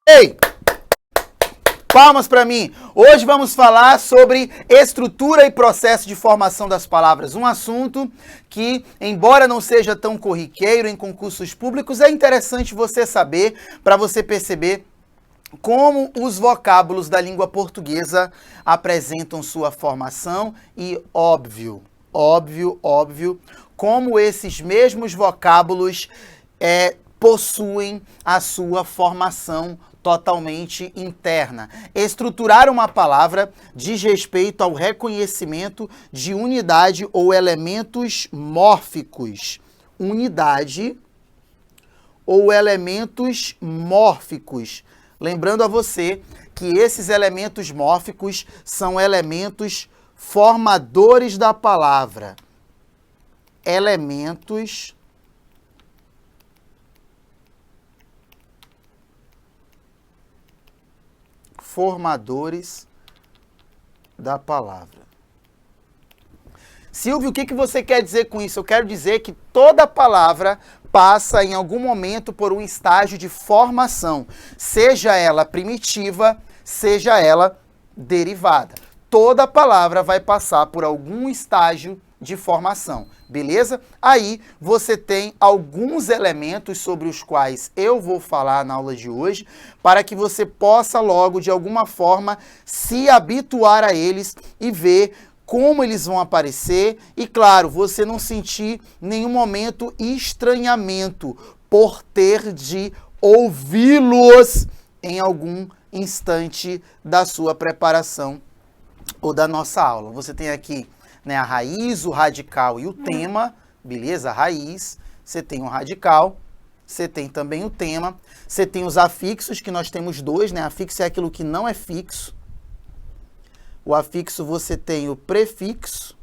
Ei! Palmas para mim! Hoje vamos falar sobre estrutura e processo de formação das palavras. Um assunto que, embora não seja tão corriqueiro em concursos públicos, é interessante você saber, para você perceber como os vocábulos da língua portuguesa apresentam sua formação e, óbvio, como esses mesmos vocábulos possuem a sua formação totalmente interna. Estruturar uma palavra diz respeito ao reconhecimento de unidade ou elementos mórficos. Unidade ou elementos mórficos. Lembrando a você que esses elementos mórficos são elementos formadores da palavra. Elementos formadores da palavra. Silvio, o que você quer dizer com isso? Eu quero dizer que toda palavra passa em algum momento por um estágio de formação, seja ela primitiva, seja ela derivada. Toda palavra vai passar por algum estágio de formação, beleza? Aí você tem alguns elementos sobre os quais eu vou falar na aula de hoje, para que você possa logo, de alguma forma, se habituar a eles e ver como eles vão aparecer e, claro, você não sentir nenhum momento estranhamento por ter de ouvi-los em algum instante da sua preparação ou da nossa aula. Você tem aqui, né, a raiz, o radical e o tema, beleza? A raiz, você tem o radical, você tem também o tema, você tem os afixos, que nós temos dois, né? Afixo é aquilo que não é fixo. O afixo você tem o prefixo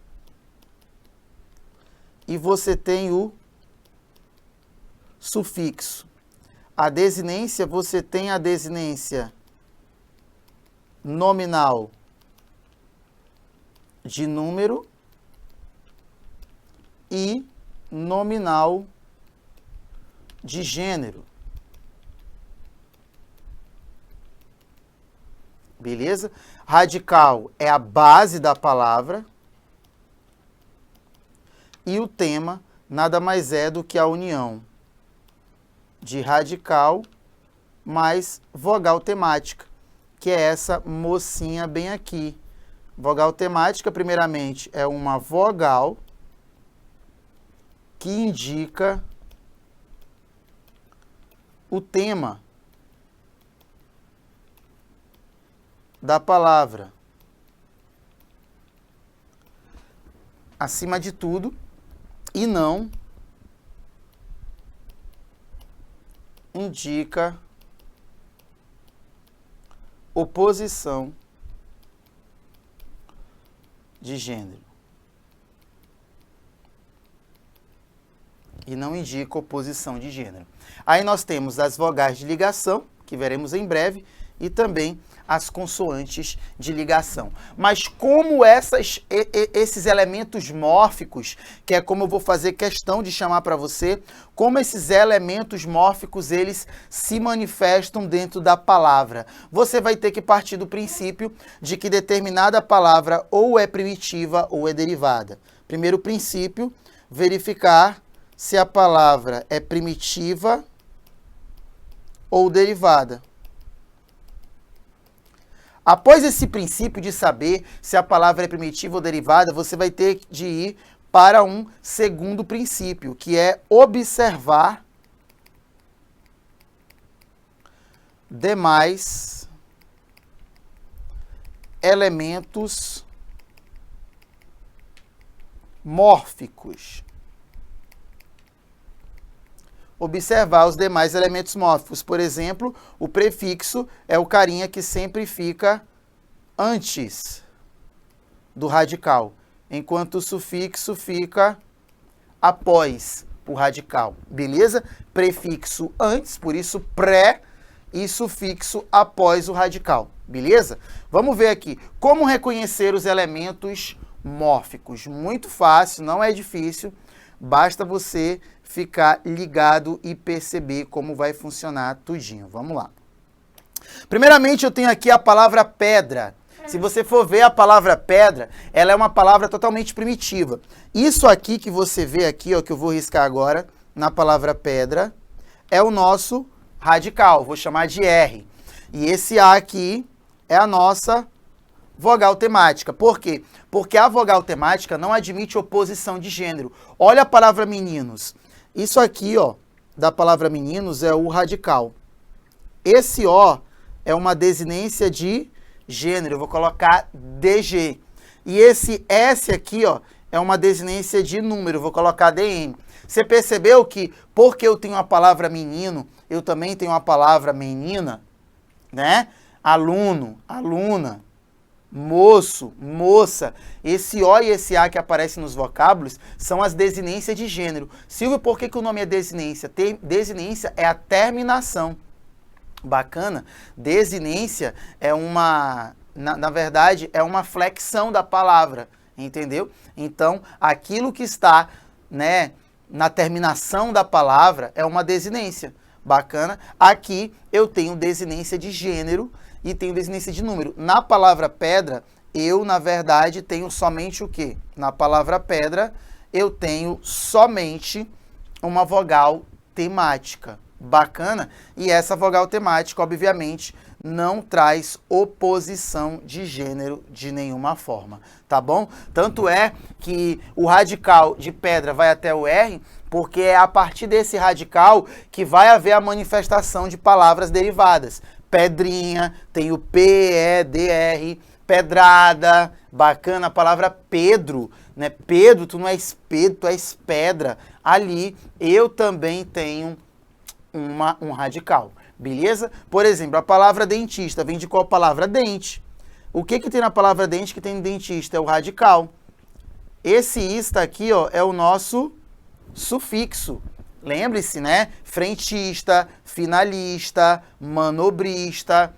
e você tem o sufixo. A desinência, você tem a desinência nominal de número e nominal de gênero. Beleza? Radical é a base da palavra e o tema nada mais é do que a união de radical mais vogal temática, que é essa mocinha bem aqui. Vogal temática, primeiramente, é uma vogal que indica o tema da palavra. Acima de tudo, e não indica oposição de gênero. E não indica oposição de gênero. Aí nós temos as vogais de ligação, que veremos em breve, e também as consoantes de ligação. Mas como esses elementos mórficos, que é como eu vou fazer questão de chamar para você, como esses elementos mórficos, eles se manifestam dentro da palavra. Você vai ter que partir do princípio de que determinada palavra ou é primitiva ou é derivada. Primeiro princípio, verificar se a palavra é primitiva ou derivada. Após esse princípio de saber se a palavra é primitiva ou derivada, você vai ter de ir para um segundo princípio, que é observar demais elementos mórficos. Observar os demais elementos mórficos. Por exemplo, o prefixo é o carinha que sempre fica antes do radical, enquanto o sufixo fica após o radical, beleza? Prefixo antes, por isso pré, e sufixo após o radical, beleza? Vamos ver aqui, como reconhecer os elementos mórficos. Muito fácil, não é difícil, basta você ficar ligado e perceber como vai funcionar tudinho. Vamos lá. Primeiramente, eu tenho aqui a palavra pedra. Se você for ver a palavra pedra, ela é uma palavra totalmente primitiva. Isso aqui que você vê aqui, ó, que eu vou riscar agora, na palavra pedra, é o nosso radical, vou chamar de R. E esse A aqui é a nossa vogal temática. Por quê? Porque a vogal temática não admite oposição de gênero. Olha a palavra meninos. Isso aqui, ó, da palavra meninos é o radical. Esse O é uma desinência de gênero. Eu vou colocar DG. E esse S aqui, ó, é uma desinência de número. Eu vou colocar DN. Você percebeu que, porque eu tenho a palavra menino, eu também tenho a palavra menina, né? Aluno, aluna, moço, moça. Esse O e esse A que aparecem nos vocábulos são as desinências de gênero. Silvio, por que o nome é desinência? Desinência é a terminação. Bacana? Desinência é uma, na verdade, é uma flexão da palavra, entendeu? Então, aquilo que está, né, na terminação da palavra é uma desinência. Bacana? Aqui eu tenho desinência de gênero e tenho desinência de número. Na palavra pedra, eu, na verdade, tenho somente o quê? Na palavra pedra, eu tenho somente uma vogal temática. Bacana? E essa vogal temática, obviamente, não traz oposição de gênero de nenhuma forma, tá bom? Tanto é que o radical de pedra vai até o R, porque é a partir desse radical que vai haver a manifestação de palavras derivadas. Pedrinha, tem o P-E-D-R, pedrada, bacana, a palavra Pedro, né? Pedro, tu não és Pedro, tu és pedra. Ali eu também tenho um radical, beleza? Por exemplo, a palavra dentista vem de qual palavra? Dente. O que tem na palavra dente que tem dentista? É o radical. Esse ista aqui, ó, é o nosso sufixo. Lembre-se, né? Frentista, finalista, manobrista.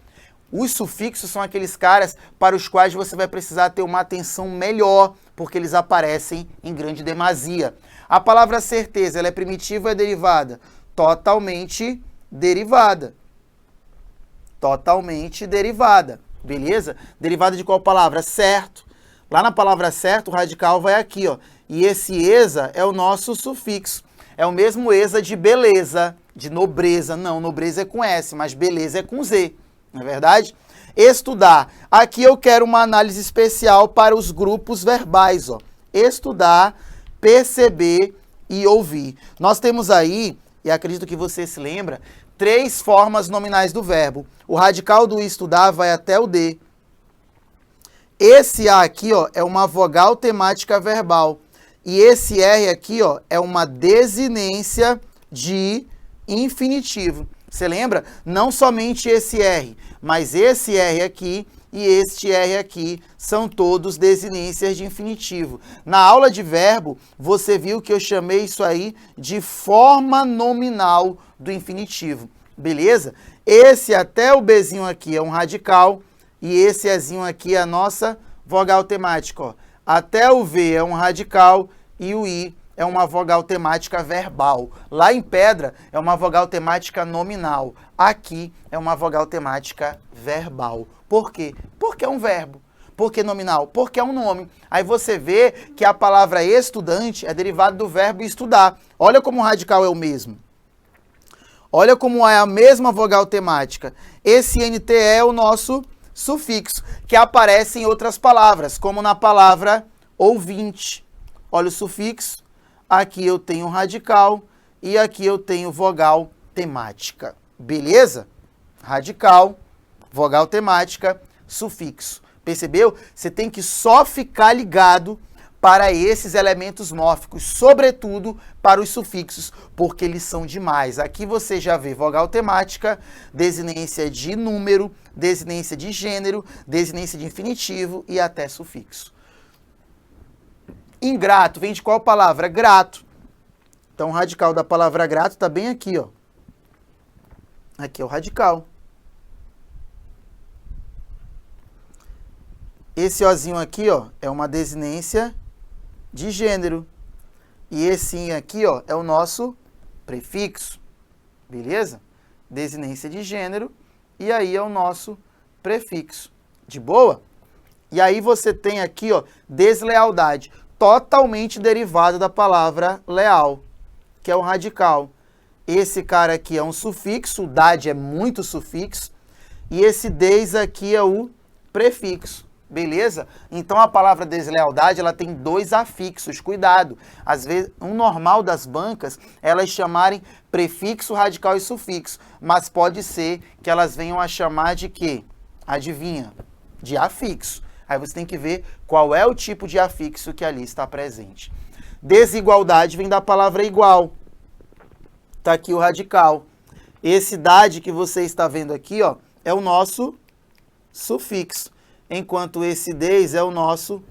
Os sufixos são aqueles caras para os quais você vai precisar ter uma atenção melhor, porque eles aparecem em grande demasia. A palavra certeza, ela é primitiva ou é derivada? Totalmente derivada. Totalmente derivada. Beleza? Derivada de qual palavra? Certo. Lá na palavra certo, o radical vai aqui, ó. E esse esa é o nosso sufixo. É o mesmo esa de beleza, de nobreza. Não, nobreza é com S, mas beleza é com Z. Não é verdade? Estudar. Aqui eu quero uma análise especial para os grupos verbais, ó. Estudar, perceber e ouvir. Nós temos aí, e acredito que você se lembra, 3 formas nominais do verbo. O radical do estudar vai até o D. Esse A aqui, ó, é uma vogal temática verbal. E esse R aqui, ó, é uma desinência de infinitivo. Você lembra? Não somente esse R, mas esse R aqui e este R aqui são todos desinências de infinitivo. Na aula de verbo, você viu que eu chamei isso aí de forma nominal do infinitivo. Beleza? Esse até o Bzinho aqui é um radical e esse Ezinho aqui é a nossa vogal temática, ó. Até o V é um radical e o I é uma vogal temática verbal. Lá em pedra é uma vogal temática nominal. Aqui é uma vogal temática verbal. Por quê? Porque é um verbo. Por que nominal? Porque é um nome. Aí você vê que a palavra estudante é derivada do verbo estudar. Olha como o radical é o mesmo. Olha como é a mesma vogal temática. Esse NTE é o nosso sufixo, que aparece em outras palavras, como na palavra ouvinte. Olha o sufixo, aqui eu tenho radical e aqui eu tenho vogal temática. Beleza? Radical, vogal temática, sufixo. Percebeu? Você tem que só ficar ligado para esses elementos mórficos, sobretudo para os sufixos, porque eles são demais. Aqui você já vê vogal temática, desinência de número, desinência de gênero, desinência de infinitivo e até sufixo. Ingrato vem de qual palavra? Grato. Então o radical da palavra grato está bem aqui, ó. Aqui é o radical. Esse ozinho aqui, ó, é uma desinência de gênero. E esse aqui, ó, é o nosso prefixo. Beleza? Desinência de gênero e aí é o nosso prefixo. De boa? E aí você tem aqui, ó, deslealdade, totalmente derivada da palavra leal, que é o radical. Esse cara aqui é um sufixo, o dade é muito sufixo, e esse des aqui é o prefixo, beleza? Então a palavra deslealdade, ela tem dois afixos, cuidado. Às vezes, o normal das bancas, elas chamarem prefixo, radical e sufixo, mas pode ser que elas venham a chamar de quê? Adivinha? De afixo. Aí você tem que ver qual é o tipo de afixo que ali está presente. Desigualdade vem da palavra igual. Tá aqui o radical. Esse dade que você está vendo aqui, ó, é o nosso sufixo, enquanto esse des é o nosso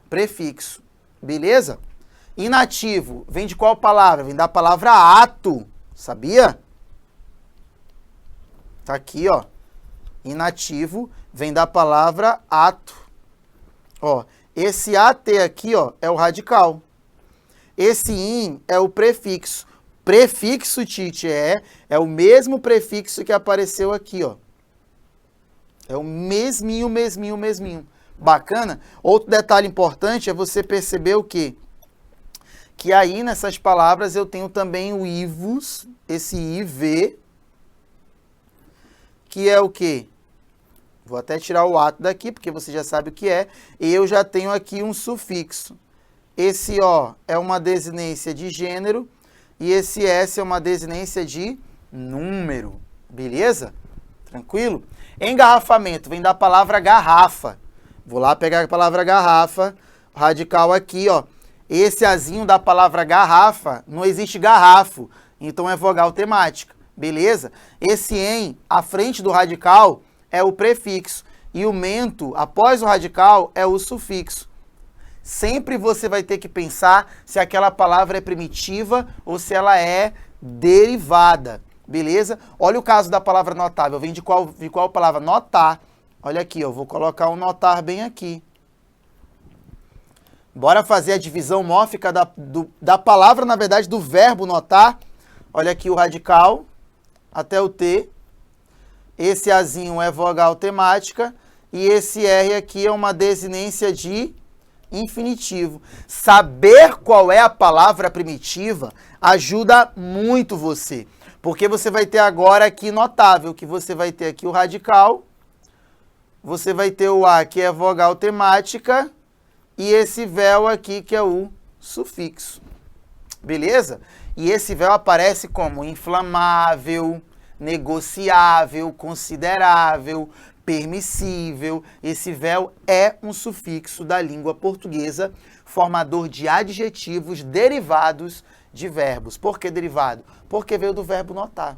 prefixo. Beleza? Inativo vem de qual palavra? Vem da palavra ato. Sabia? Tá aqui, ó. Inativo vem da palavra ato. Ó, esse AT aqui, ó, é o radical. Esse in é o prefixo. Prefixo, Tite, é o mesmo prefixo que apareceu aqui, ó. É o mesminho, mesminho, mesminho. Bacana? Outro detalhe importante é você perceber o quê? Que aí nessas palavras eu tenho também o ivos, esse IV, que é o quê? Vou até tirar o ato daqui, porque você já sabe o que é. E eu já tenho aqui um sufixo. Esse O é uma desinência de gênero e esse S é uma desinência de número. Beleza? Tranquilo? Engarrafamento vem da palavra garrafa. Vou lá pegar a palavra garrafa, radical aqui, ó. Esse azinho da palavra garrafa, não existe garrafo, então é vogal temática. Beleza? Esse em, à frente do radical, é o prefixo. E o mento, após o radical, é o sufixo. Sempre você vai ter que pensar se aquela palavra é primitiva ou se ela é derivada. Beleza? Olha o caso da palavra notável. Vem de qual palavra? Notar. Olha aqui, eu vou colocar um notar bem aqui. Bora fazer a divisão mórfica da palavra, na verdade, do verbo notar. Olha aqui o radical, até o T. Esse azinho é vogal temática e esse R aqui é uma desinência de infinitivo. Saber qual é a palavra primitiva ajuda muito você, porque você vai ter agora aqui notável, que você vai ter aqui o radical, você vai ter o A, que é vogal temática, e esse véu aqui, que é o sufixo. Beleza? E esse véu aparece como inflamável, negociável, considerável, permissível. Esse véu é um sufixo da língua portuguesa, formador de adjetivos derivados de verbos. Por que derivado? Porque veio do verbo notar.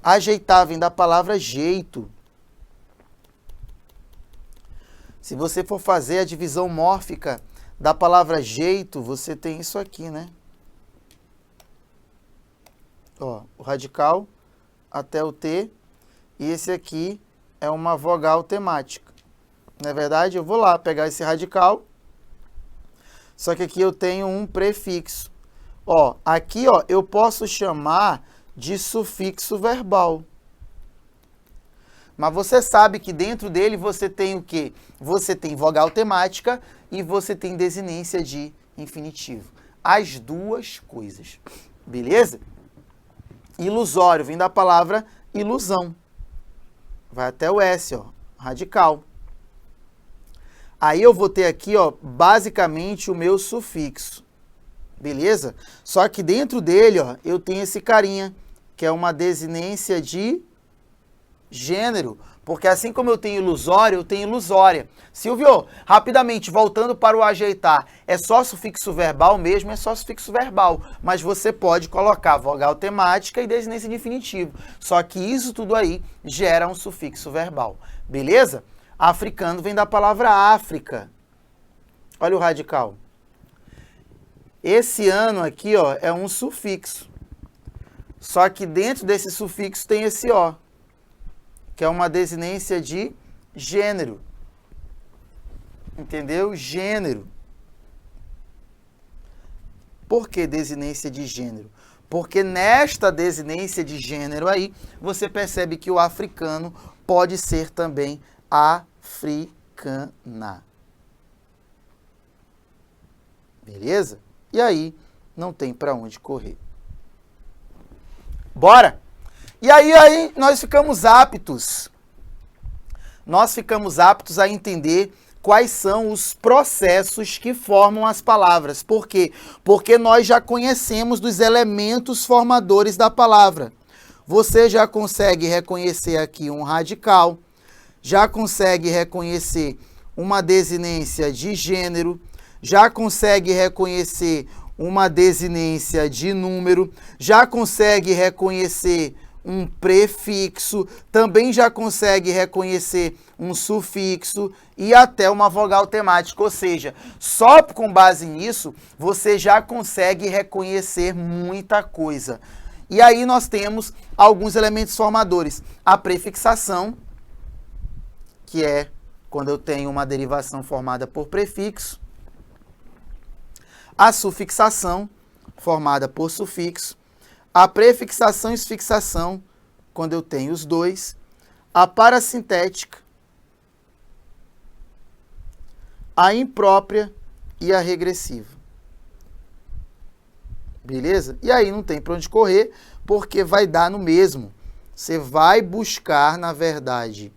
Ajeitar vem da palavra jeito. Se você for fazer a divisão mórfica da palavra jeito, você tem isso aqui, né? Ó, o radical até o T, e esse aqui é uma vogal temática. Não é verdade? Eu vou lá pegar esse radical, só que aqui eu tenho um prefixo. Ó, aqui, ó, eu posso chamar de sufixo verbal. Mas você sabe que dentro dele você tem o quê? Você tem vogal temática e você tem desinência de infinitivo. As duas coisas. Beleza? Ilusório vem da palavra ilusão. Vai até o S, ó, radical. Aí eu vou ter aqui, ó, basicamente o meu sufixo. Beleza? Só que dentro dele, ó, eu tenho esse carinha, que é uma desinência de gênero. Porque assim como eu tenho ilusório, eu tenho ilusória. Silvio, rapidamente, voltando para o ajeitar, é só sufixo verbal mesmo? É só sufixo verbal. Mas você pode colocar vogal temática e desinência de infinitivo. Só que isso tudo aí gera um sufixo verbal. Beleza? Africano vem da palavra África. Olha o radical. Esse ano aqui, ó, é um sufixo. Só que dentro desse sufixo tem esse ó, que é uma desinência de gênero. Entendeu? Gênero. Por que desinência de gênero? Porque nesta desinência de gênero aí, você percebe que o africano pode ser também africana. Beleza? E aí, não tem para onde correr. Bora? E aí nós ficamos aptos. Nós ficamos aptos a entender quais são os processos que formam as palavras. Por quê? Porque nós já conhecemos dos elementos formadores da palavra. Você já consegue reconhecer aqui um radical, já consegue reconhecer uma desinência de gênero, já consegue reconhecer uma desinência de número, já consegue reconhecer um prefixo, também já consegue reconhecer um sufixo e até uma vogal temática, ou seja, só com base nisso você já consegue reconhecer muita coisa. E aí nós temos alguns elementos formadores. A prefixação, que é quando eu tenho uma derivação formada por prefixo. A sufixação, formada por sufixo. A prefixação e sufixação, quando eu tenho os dois. A parasintética. A imprópria e a regressiva. Beleza? E aí não tem para onde correr, porque vai dar no mesmo. Você vai buscar, na verdade,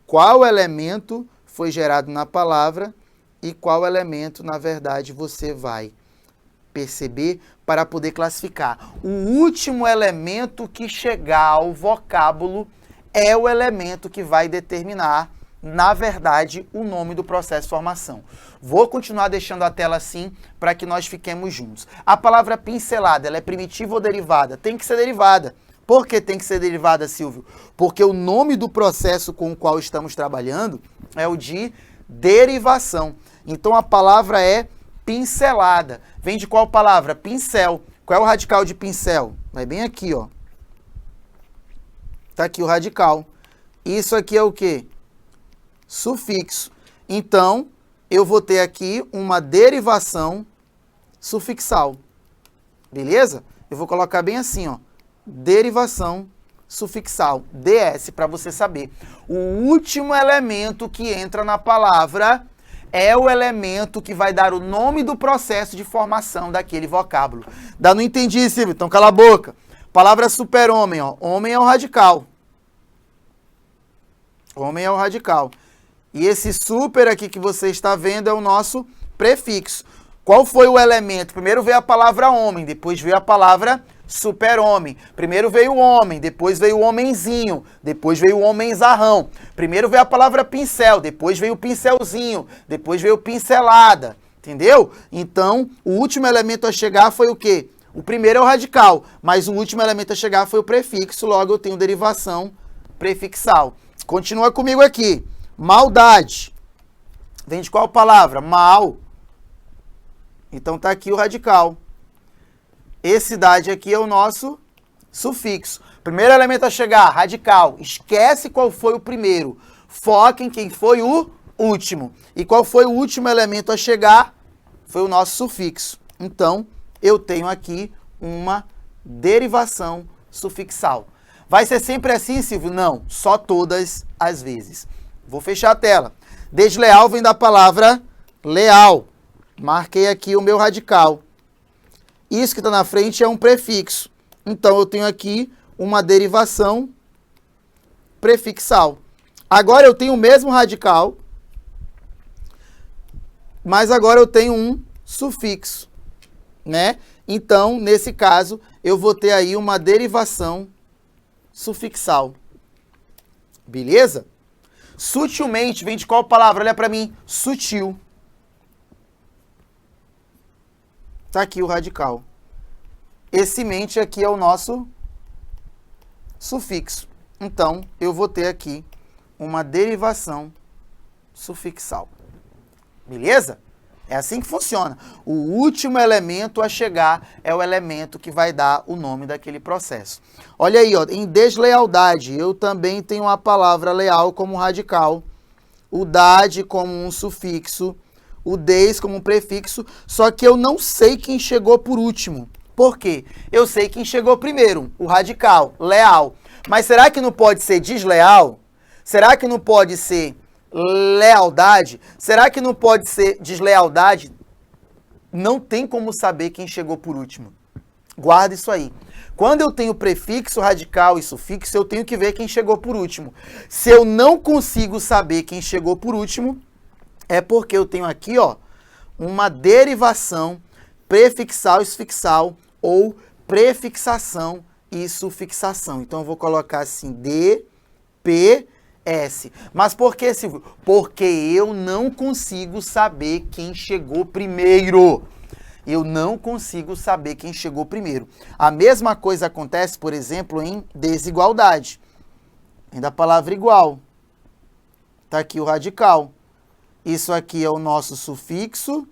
qual elemento foi gerado na palavra e qual elemento, na verdade, você vai perceber para poder classificar. O último elemento que chegar ao vocábulo é o elemento que vai determinar, na verdade, o nome do processo de formação. Vou continuar deixando a tela assim para que nós fiquemos juntos. A palavra pincelada, ela é primitiva ou derivada? Tem que ser derivada. Por que tem que ser derivada, Silvio? Porque o nome do processo com o qual estamos trabalhando é o de derivação. Então a palavra é pincelada. Vem de qual palavra? Pincel. Qual é o radical de pincel? Vai bem aqui, ó. Tá aqui o radical. Isso aqui é o quê? Sufixo. Então, eu vou ter aqui uma derivação sufixal. Beleza? Eu vou colocar bem assim, ó. Derivação sufixal. DS, para você saber. O último elemento que entra na palavra é o elemento que vai dar o nome do processo de formação daquele vocábulo. Não entendi, Silvio? Então cala a boca. Palavra super-homem, ó. Homem é o radical. Homem é o radical. E esse super aqui que você está vendo é o nosso prefixo. Qual foi o elemento? Primeiro veio a palavra homem, depois veio a palavra super-homem. Primeiro veio o homem, depois veio o homenzinho, depois veio o homenzarrão. Primeiro veio a palavra pincel, depois veio o pincelzinho, depois veio pincelada. Entendeu? Então, o último elemento a chegar foi o quê? O primeiro é o radical, mas o último elemento a chegar foi o prefixo, logo eu tenho derivação prefixal. Continua comigo aqui. Maldade. Vem de qual palavra? Mal. Então tá aqui o radical. Esse dade aqui é o nosso sufixo. Primeiro elemento a chegar, radical. Esquece qual foi o primeiro. Foca em quem foi o último. E qual foi o último elemento a chegar? Foi o nosso sufixo. Então, eu tenho aqui uma derivação sufixal. Vai ser sempre assim, Silvio? Não, só todas as vezes. Vou fechar a tela. Desleal vem da palavra leal. Marquei aqui o meu radical. Isso que está na frente é um prefixo. Então, eu tenho aqui uma derivação prefixal. Agora, eu tenho o mesmo radical, mas agora eu tenho um sufixo, né? Então, nesse caso, eu vou ter aí uma derivação sufixal. Beleza? Sutilmente, vem de qual palavra? Olha para mim. Sutil. Tá aqui o radical. Esse mente aqui é o nosso sufixo. Então, eu vou ter aqui uma derivação sufixal. Beleza? É assim que funciona. O último elemento a chegar é o elemento que vai dar o nome daquele processo. Olha aí, ó, em deslealdade, eu também tenho a palavra leal como radical, o dade como um sufixo, o des como um prefixo, só que eu não sei quem chegou por último. Por quê? Eu sei quem chegou primeiro, o radical, leal. Mas será que não pode ser desleal? Será que não pode ser lealdade? Será que não pode ser deslealdade? Não tem como saber quem chegou por último. Guarda isso aí. Quando eu tenho prefixo, radical e sufixo, eu tenho que ver quem chegou por último. Se eu não consigo saber quem chegou por último, é porque eu tenho aqui, ó, uma derivação prefixal e sufixal ou prefixação e sufixação. Então eu vou colocar assim D, P, S. Mas por que, Silvio? Porque eu não consigo saber quem chegou primeiro. Eu não consigo saber quem chegou primeiro. A mesma coisa acontece, por exemplo, em desigualdade. Vem da palavra igual. Está aqui o radical. Isso aqui é o nosso sufixo.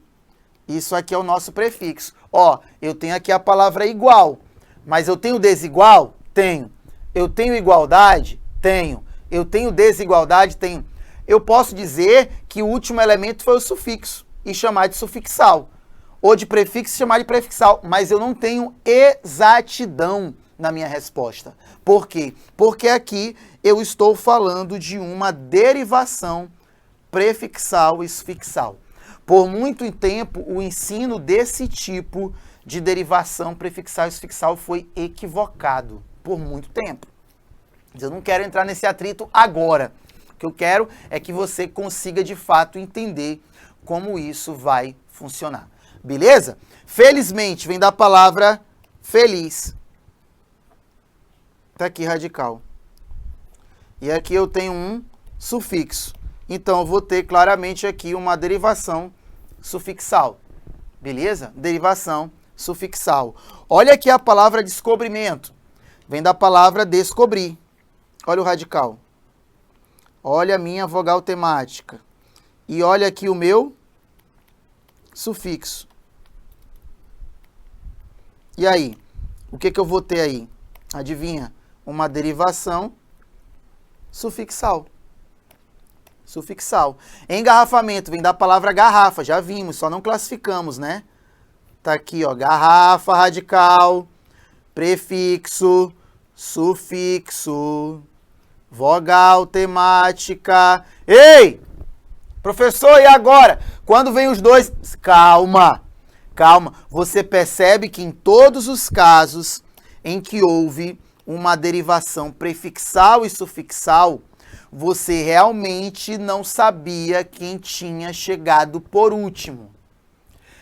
Isso aqui é o nosso prefixo. Ó, eu tenho aqui a palavra igual. Mas eu tenho desigual? Tenho. Eu tenho igualdade? Tenho. Eu tenho desigualdade? Tenho. Eu posso dizer que o último elemento foi o sufixo e chamar de sufixal. Ou de prefixo e chamar de prefixal. Mas eu não tenho exatidão na minha resposta. Por quê? Porque aqui eu estou falando de uma derivação prefixal e sufixal. Por muito tempo, o ensino desse tipo de derivação prefixal e sufixal foi equivocado. Por muito tempo. Eu não quero entrar nesse atrito agora. O que eu quero é que você consiga, de fato, entender como isso vai funcionar. Beleza? Felizmente, vem da palavra feliz. Tá aqui, radical. E aqui eu tenho um sufixo. Então, eu vou ter claramente aqui uma derivação sufixal. Beleza? Derivação sufixal. Olha aqui a palavra descobrimento. Vem da palavra descobrir. Olha o radical. Olha a minha vogal temática. E olha aqui o meu sufixo. E aí? O que eu vou ter aí? Adivinha? Uma derivação sufixal. Sufixal. Engarrafamento vem da palavra garrafa. Já vimos, só não classificamos, né? Tá aqui, ó. Garrafa, radical, prefixo, sufixo, vogal temática. Ei! Professor, e agora? Quando vem os dois... Calma, calma. Você percebe que em todos os casos em que houve uma derivação prefixal e sufixal, você realmente não sabia quem tinha chegado por último.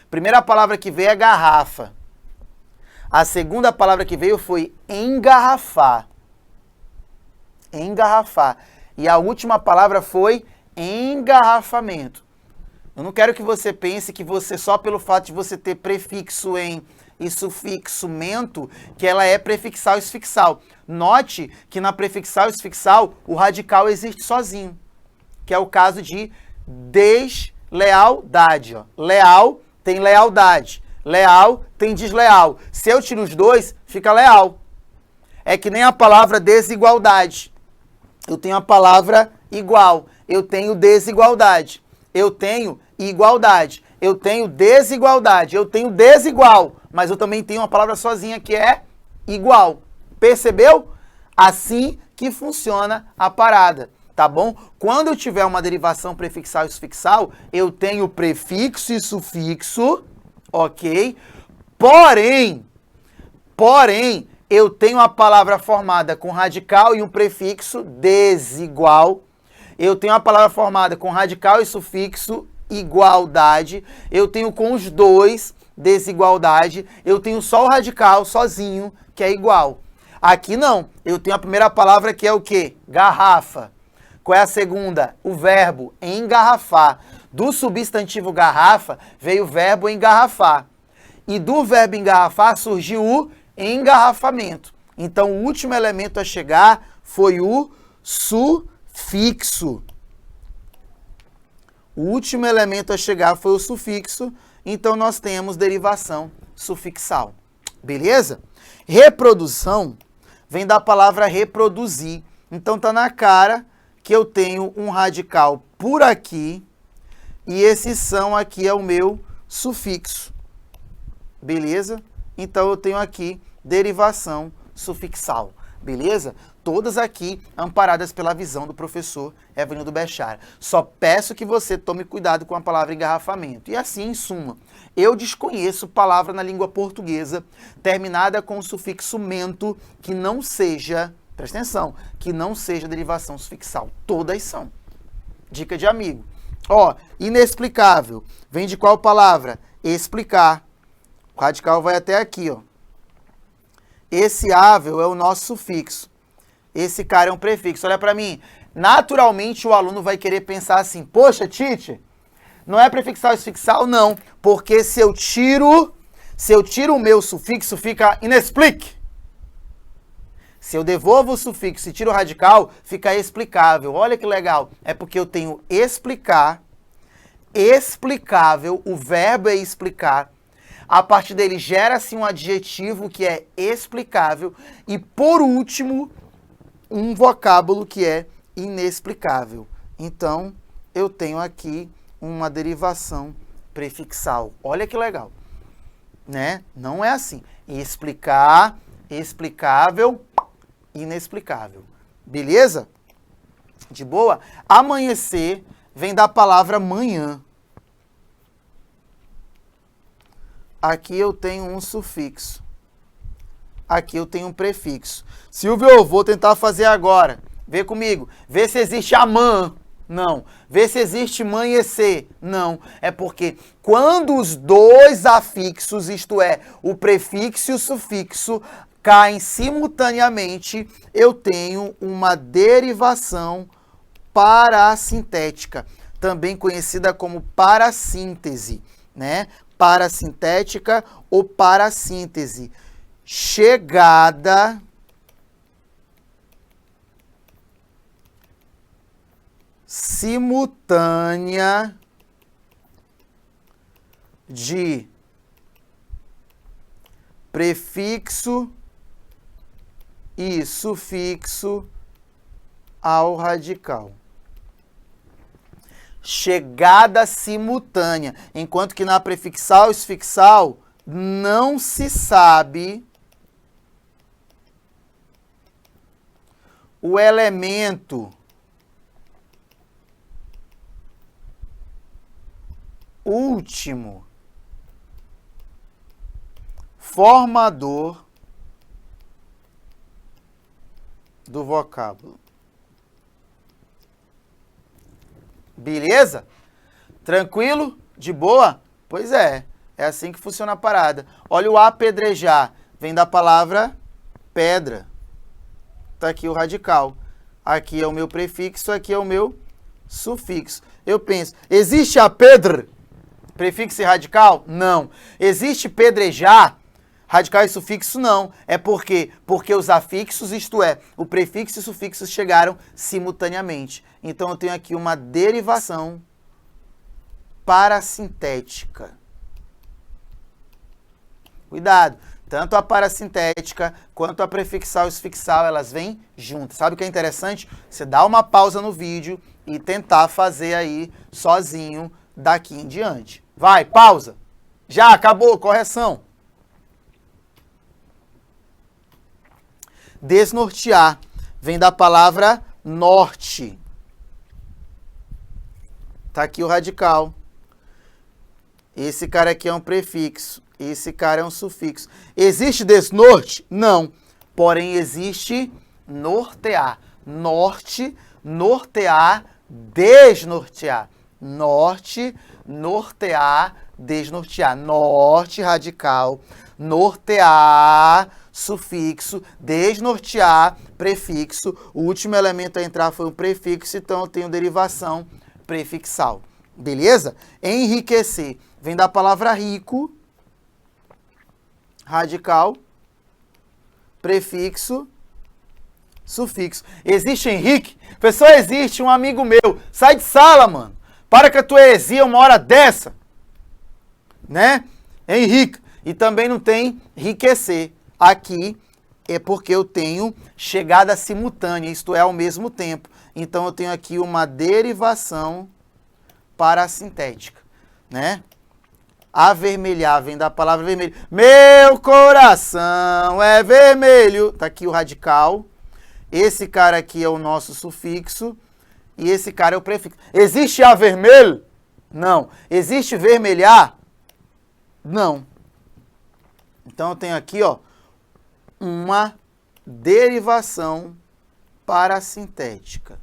Primeira palavra que veio é garrafa. A segunda palavra que veio foi engarrafar. Engarrafar. E a última palavra foi engarrafamento. Eu não quero que você pense que você, só pelo fato de você ter prefixo em e sufixo mento, que ela é prefixal e sufixal. Note que na prefixal e sufixal o radical existe sozinho, que é o caso de deslealdade. Ó. Leal tem lealdade, leal tem desleal. Se eu tiro os dois, fica leal. É que nem a palavra desigualdade. Eu tenho a palavra igual, eu tenho desigualdade, eu tenho igualdade, eu tenho desigualdade, eu tenho desigual, mas eu também tenho uma palavra sozinha que é igual. Percebeu? Assim que funciona a parada, tá bom? Quando eu tiver uma derivação prefixal e sufixal, eu tenho prefixo e sufixo, ok? Porém, eu tenho a palavra formada com radical e um prefixo desigual. Eu tenho a palavra formada com radical e sufixo igualdade. Eu tenho com os dois desigualdade. Eu tenho só o radical sozinho, que é igual. Aqui não. Eu tenho a primeira palavra que é o quê? Garrafa. Qual é a segunda? O verbo engarrafar. Do substantivo garrafa veio o verbo engarrafar. E do verbo engarrafar surgiu o engarrafamento. Então, o último elemento a chegar foi o sufixo. O último elemento a chegar foi o sufixo. Então, nós temos derivação sufixal. Beleza? Reprodução vem da palavra reproduzir. Então, tá na cara que eu tenho um radical por aqui e esse são aqui é o meu sufixo. Beleza? Então, eu tenho aqui derivação sufixal. Beleza? todas aqui amparadas pela visão do professor Evanildo Bechara. Só peço que você tome cuidado com a palavra engarrafamento. E assim, em suma, eu desconheço palavra na língua portuguesa terminada com o sufixo mento que não seja, presta atenção, que não seja derivação sufixal. Todas são. Dica de amigo. Ó, inexplicável. Vem de qual palavra? Explicar. O radical vai até aqui, ó. Esse ável é o nosso sufixo. Esse cara é um prefixo. Olha para mim. Naturalmente o aluno vai querer pensar assim: poxa, Tite, não é prefixal e sufixal? Não. Porque se eu tiro o meu sufixo, fica inexplique. Se eu devolvo o sufixo e tiro o radical, fica explicável. Olha que legal. É porque eu tenho explicar, explicável, o verbo é explicar. A partir dele gera-se um adjetivo que é explicável. E, por último, um vocábulo que é inexplicável. Então, eu tenho aqui uma derivação prefixal. Olha que legal. Né? Não é assim. Explicar, explicável, inexplicável. Beleza? De boa? Amanhecer vem da palavra manhã. Aqui eu tenho um sufixo. Aqui eu tenho um prefixo. Silvio, eu vou tentar fazer agora. Vê comigo. Vê se existe amã. Não. Vê se existe manhecer. Não. É porque quando os dois afixos, isto é, o prefixo e o sufixo, caem simultaneamente, eu tenho uma derivação parassintética, também conhecida como parassíntese, né? Parassintética ou parassíntese. Chegada simultânea de prefixo e sufixo ao radical. Chegada simultânea, enquanto que na prefixal e sufixal não se sabe o elemento último formador do vocábulo. Beleza? Tranquilo? De boa? Pois é. É assim que funciona a parada. Olha o apedrejar. Vem da palavra pedra. Tá aqui o radical. Aqui é o meu prefixo, aqui é o meu sufixo. Eu penso, existe a pedra? Prefixo e radical? Não. Existe pedrejar? Radical e sufixo não. É porque os afixos, isto é, o prefixo e o sufixo chegaram simultaneamente. Então eu tenho aqui uma derivação parassintética. Cuidado, tanto a parassintética quanto a prefixal e sufixal, elas vêm juntas. Sabe o que é interessante? Você dá uma pausa no vídeo e tentar fazer aí sozinho daqui em diante. Vai, pausa. Já acabou, correção. Desnortear vem da palavra norte. Tá aqui o radical. Esse cara aqui é um prefixo. Esse cara é um sufixo. Existe desnorte? Não. Porém, existe nortear. Norte, nortear, desnortear. Norte, nortear, desnortear. Norte, radical. Nortear, sufixo. Desnortear, prefixo. O último elemento a entrar foi o prefixo, então eu tenho derivação prefixal. Beleza? Enriquecer vem da palavra rico. Radical, prefixo, sufixo. Existe Henrique? Pessoal, existe um amigo meu. Sai de sala, mano. Para com a tua heresia uma hora dessa. Né? Henrique. E também não tem enriquecer. Aqui é porque eu tenho chegada simultânea, isto é, ao mesmo tempo. Então eu tenho aqui uma derivação parassintética, né? Avermelhar vem da palavra vermelho. Meu coração é vermelho. Tá aqui o radical. Esse cara aqui é o nosso sufixo e esse cara é o prefixo. Existe a vermelho? Não. Existe vermelhar? Não. Então eu tenho aqui, ó, uma derivação parasintética.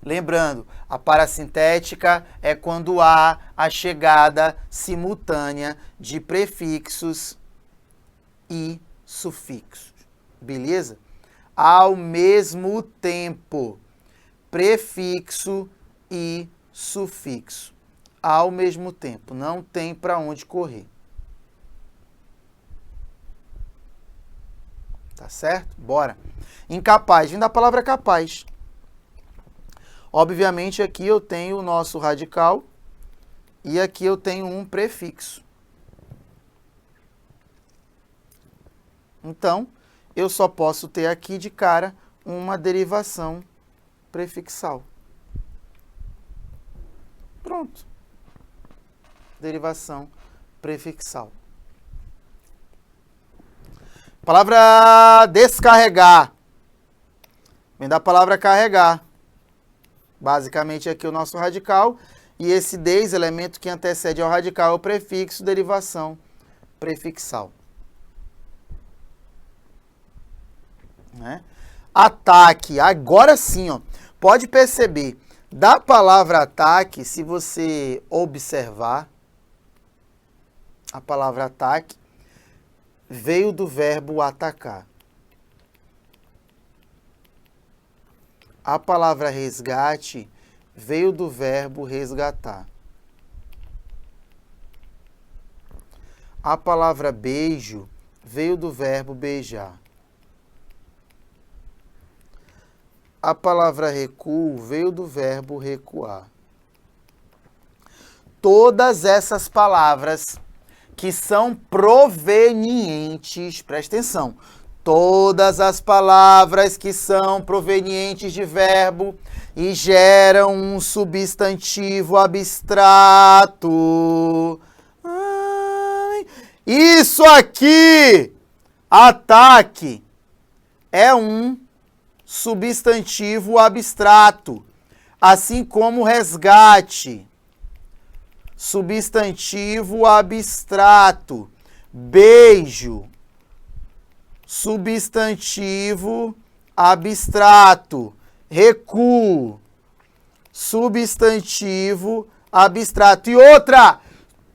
Lembrando, a parasintética é quando há a chegada simultânea de prefixos e sufixos. Beleza? Ao mesmo tempo, prefixo e sufixo. Ao mesmo tempo, não tem para onde correr. Tá certo? Bora. Incapaz, vem da palavra capaz. Obviamente, aqui eu tenho o nosso radical e aqui eu tenho um prefixo. Então, eu só posso ter aqui de cara uma derivação prefixal. Pronto. Derivação prefixal. Palavra descarregar. Vem da palavra carregar. Basicamente aqui o nosso radical. E esse des, elemento que antecede ao radical, é o prefixo, derivação prefixal. Né? Ataque. Agora sim, ó. Pode perceber. Da palavra ataque, se você observar, a palavra ataque veio do verbo atacar. A palavra resgate veio do verbo resgatar. A palavra beijo veio do verbo beijar. A palavra recuo veio do verbo recuar. Todas essas palavras que são provenientes, presta atenção, todas as palavras que são provenientes de verbo e geram um substantivo abstrato. Isso aqui, ataque, é um substantivo abstrato, assim como resgate, substantivo abstrato, beijo, substantivo abstrato, recuo, substantivo abstrato. E outra,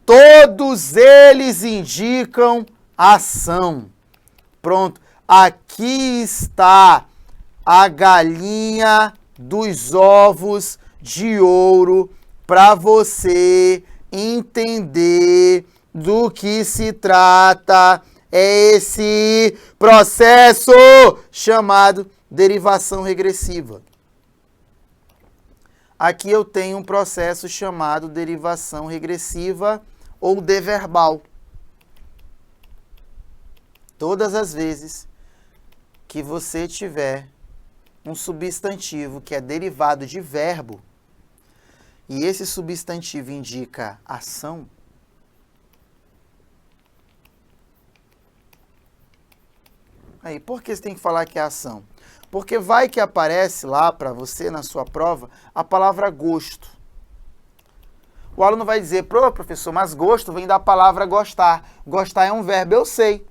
todos eles indicam ação. Pronto, aqui está a galinha dos ovos de ouro para você entender do que se trata esse processo chamado derivação regressiva. Aqui eu tenho um processo chamado derivação regressiva ou deverbal. Todas as vezes que você tiver um substantivo que é derivado de verbo e esse substantivo indica ação, aí, por que você tem que falar que é ação? Porque vai que aparece lá para você, na sua prova, a palavra gosto. O aluno vai dizer, professor, mas gosto vem da palavra gostar. Gostar é um verbo, eu sei.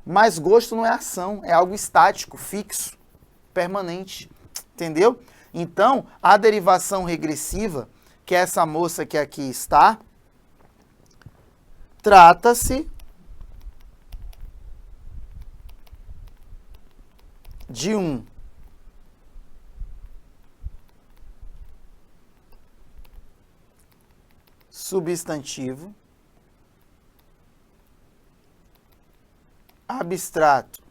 Mas gosto não é ação, é algo estático, fixo, permanente. Entendeu? Então, a derivação regressiva, que é essa moça que aqui está, trata-se de um substantivo abstrato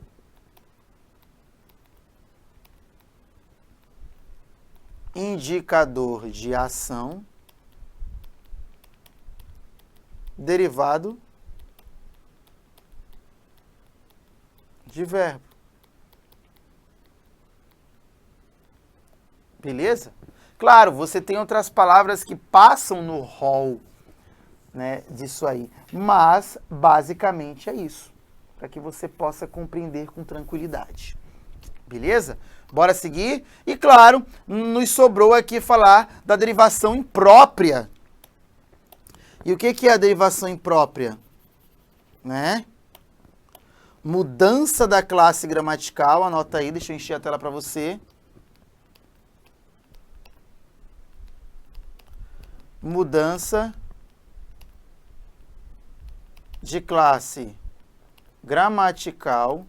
indicador de ação derivado de verbo. Beleza? Claro, você tem outras palavras que passam no rol, né, disso aí, mas basicamente é isso, para que você possa compreender com tranquilidade. Beleza? Bora seguir? E claro, nos sobrou aqui falar da derivação imprópria. E o que é a derivação imprópria? Né? Mudança da classe gramatical, anota aí, deixa eu encher a tela para você. Mudança de classe gramatical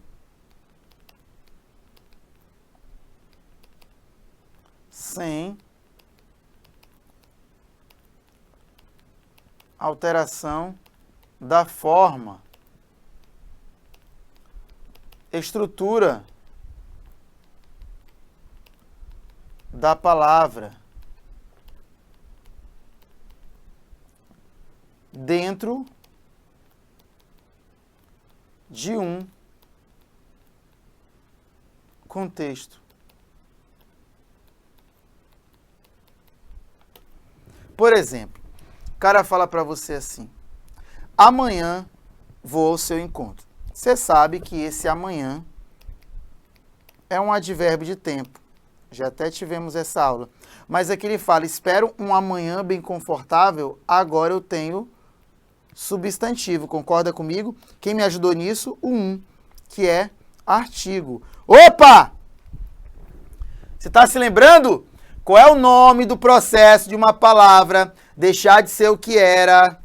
sem alteração da forma, estrutura da palavra dentro de um contexto. Por exemplo, o cara fala para você assim: amanhã vou ao seu encontro. Você sabe que esse amanhã é um advérbio de tempo. Já até tivemos essa aula. Mas aqui ele fala: espero um amanhã bem confortável, agora eu tenho substantivo. Concorda comigo? Quem me ajudou nisso? O 1, que é artigo. Opa! Você está se lembrando? Qual é o nome do processo de uma palavra deixar de ser o que era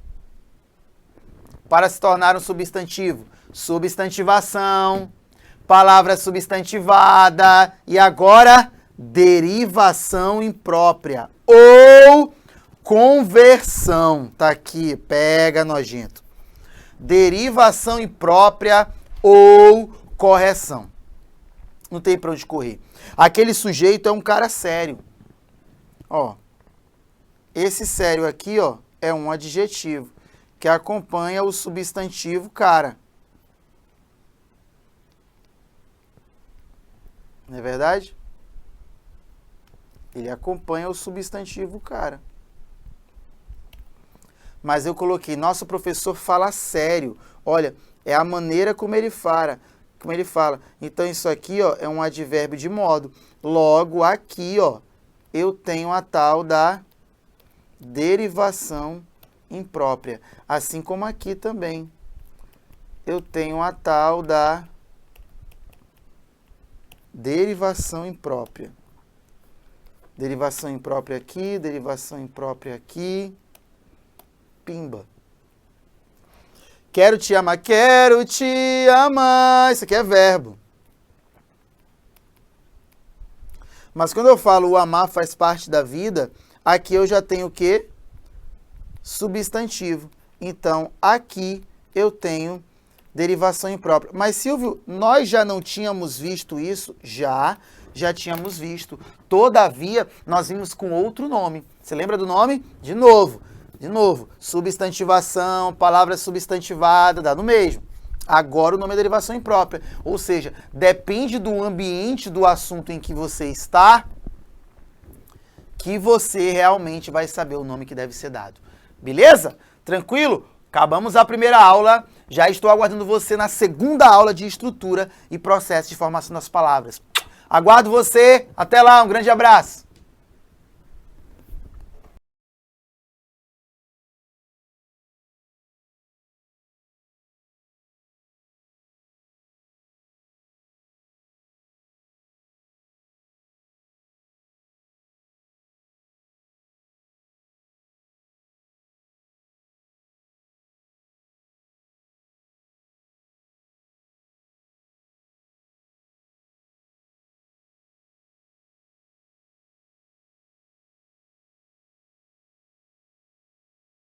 para se tornar um substantivo? Substantivação, palavra substantivada e agora derivação imprópria ou conversão. Tá aqui, pega, nojento. Derivação imprópria ou correção. Não tem para onde correr. Aquele sujeito é um cara sério. Ó, esse sério aqui, ó, é um adjetivo que acompanha o substantivo cara. Não é verdade? Ele acompanha o substantivo cara. Mas eu coloquei, nosso professor fala sério. Olha, é a maneira como ele fala. Então isso aqui, ó, é um advérbio de modo. Logo aqui, ó, eu tenho a tal da derivação imprópria. Assim como aqui também. Eu tenho a tal da derivação imprópria. Derivação imprópria aqui, derivação imprópria aqui. Pimba. Quero te amar, quero te amar. Isso aqui é verbo. Mas quando eu falo o amar faz parte da vida, aqui eu já tenho o quê? Substantivo. Então, aqui eu tenho derivação imprópria. Mas, Silvio, nós já não tínhamos visto isso? Já tínhamos visto. Todavia, nós vimos com outro nome. Você lembra do nome? De novo, substantivação, palavra substantivada, dá no mesmo. Agora o nome é derivação imprópria. Ou seja, depende do ambiente do assunto em que você está, que você realmente vai saber o nome que deve ser dado. Beleza? Tranquilo? Acabamos a primeira aula. Já estou aguardando você na segunda aula de estrutura e processo de formação das palavras. Aguardo você. Até lá, um grande abraço.